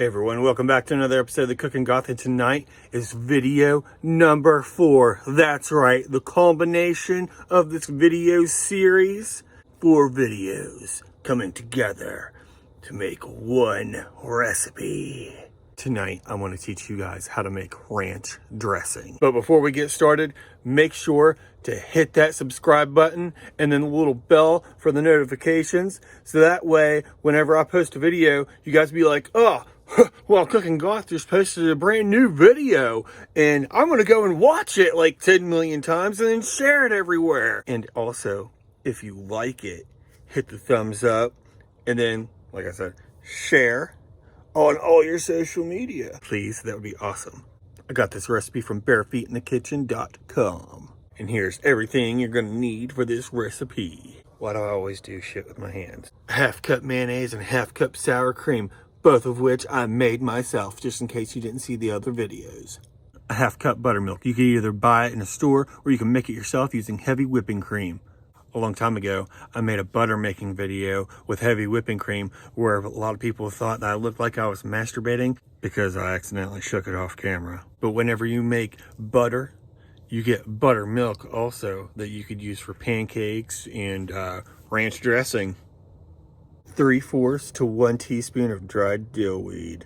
Hey everyone, welcome back to another episode of The Cooking Goth, and tonight is video number 4. That's right, the culmination of this video series. 4 videos coming together to make one recipe. Tonight, I want to teach you guys how to make ranch dressing. But before we get started, make sure to hit that subscribe button and then the little bell for the notifications. So that way, whenever I post a video, you guys be like, oh, well, Cooking Goth just posted a brand new video and I'm going to go and watch it like 10 million times and then share it everywhere. And also, if you like it, hit the thumbs up and then, like I said, share on all your social media. Please, that would be awesome. I got this recipe from barefeetinthekitchen.com. And here's everything you're gonna need for this recipe. Why do I always do shit with my hands? A half cup mayonnaise and a half cup sour cream, both of which I made myself, just in case you didn't see the other videos. A half cup buttermilk. You can either buy it in a store or you can make it yourself using heavy whipping cream. A long time ago, I made a butter making video with heavy whipping cream where a lot of people thought that I looked like I was masturbating because I accidentally shook it off camera. But whenever you make butter, you get buttermilk also that you could use for pancakes and ranch dressing. 3/4 to 1 teaspoon of dried dill weed.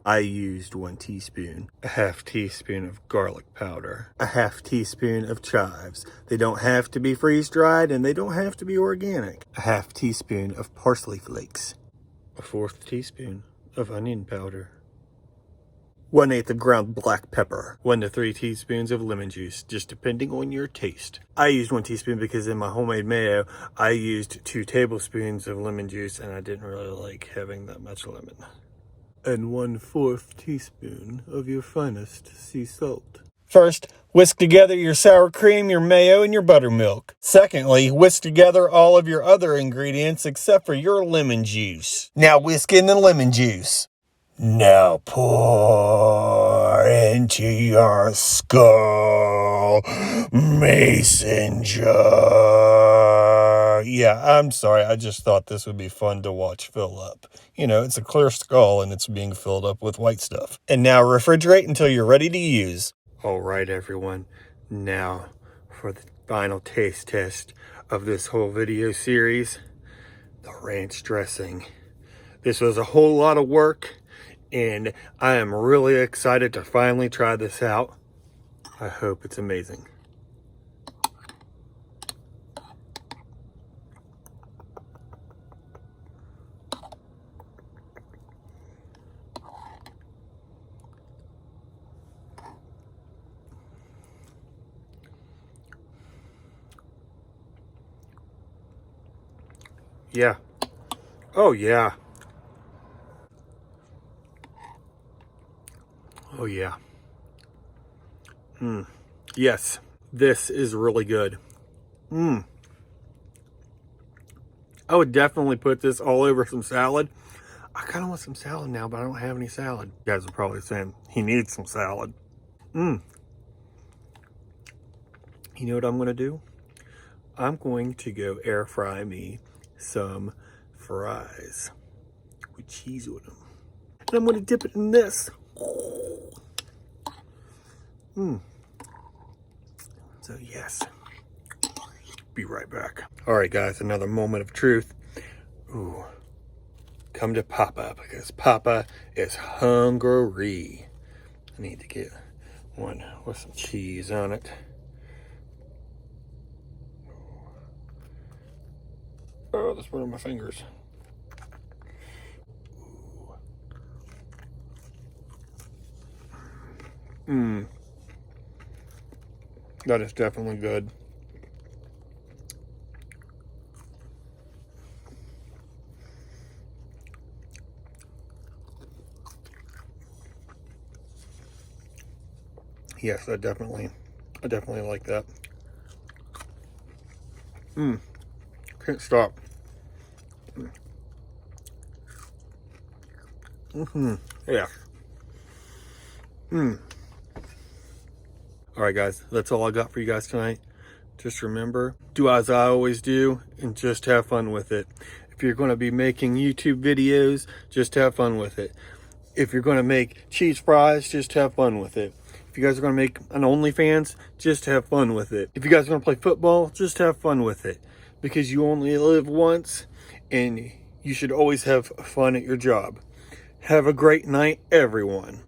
I used 1 teaspoon, a half teaspoon of garlic powder, a half teaspoon of chives. They don't have to be freeze-dried and they don't have to be organic. A half teaspoon of parsley flakes, a 1/4 teaspoon of onion powder, 1/8 of ground black pepper, 1 to 3 teaspoons of lemon juice, just depending on your taste. I used 1 teaspoon because in my homemade mayo, I used 2 tablespoons of lemon juice and I didn't really like having that much lemon. And 1/4 teaspoon of your finest sea salt. First, whisk together your sour cream, your mayo, and your buttermilk. Secondly, whisk together all of your other ingredients except for your lemon juice. Now whisk in the lemon juice. Now pour into your skull mason jar. Yeah, I'm sorry. I just thought this would be fun to watch fill up. You know, it's a clear skull and it's being filled up with white stuff. And now refrigerate until you're ready to use. All right, everyone. Now for the final taste test of this whole video series, the ranch dressing. This was a whole lot of work and I am really excited to finally try this out. I hope it's amazing. Yeah. Oh, yeah. Oh, yeah. Yes, this is really good. I would definitely put this all over some salad. I kind of want some salad now, but I don't have any salad. You guys are probably saying, he needs some salad. You know what I'm going to do? I'm going to go air fry me some fries with cheese on them. And I'm going to dip it in this. So yes, be right back. All right, guys, another moment of truth. Ooh, come to Papa because Papa is hungry. I need to get one with some cheese on it. Oh, that's burning my fingers. That is definitely good. Yes, I definitely like that. Can't stop. Yeah. All right, guys, that's all I got for you guys tonight. Just remember, do as I always do and just have fun with it. If you're going to be making YouTube videos, just have fun with it. If you're going to make cheese fries, just have fun with it. If you guys are going to make an OnlyFans, just have fun with it. If you guys are going to play football, just have fun with it. Because you only live once, and you should always have fun at your job. Have a great night, everyone.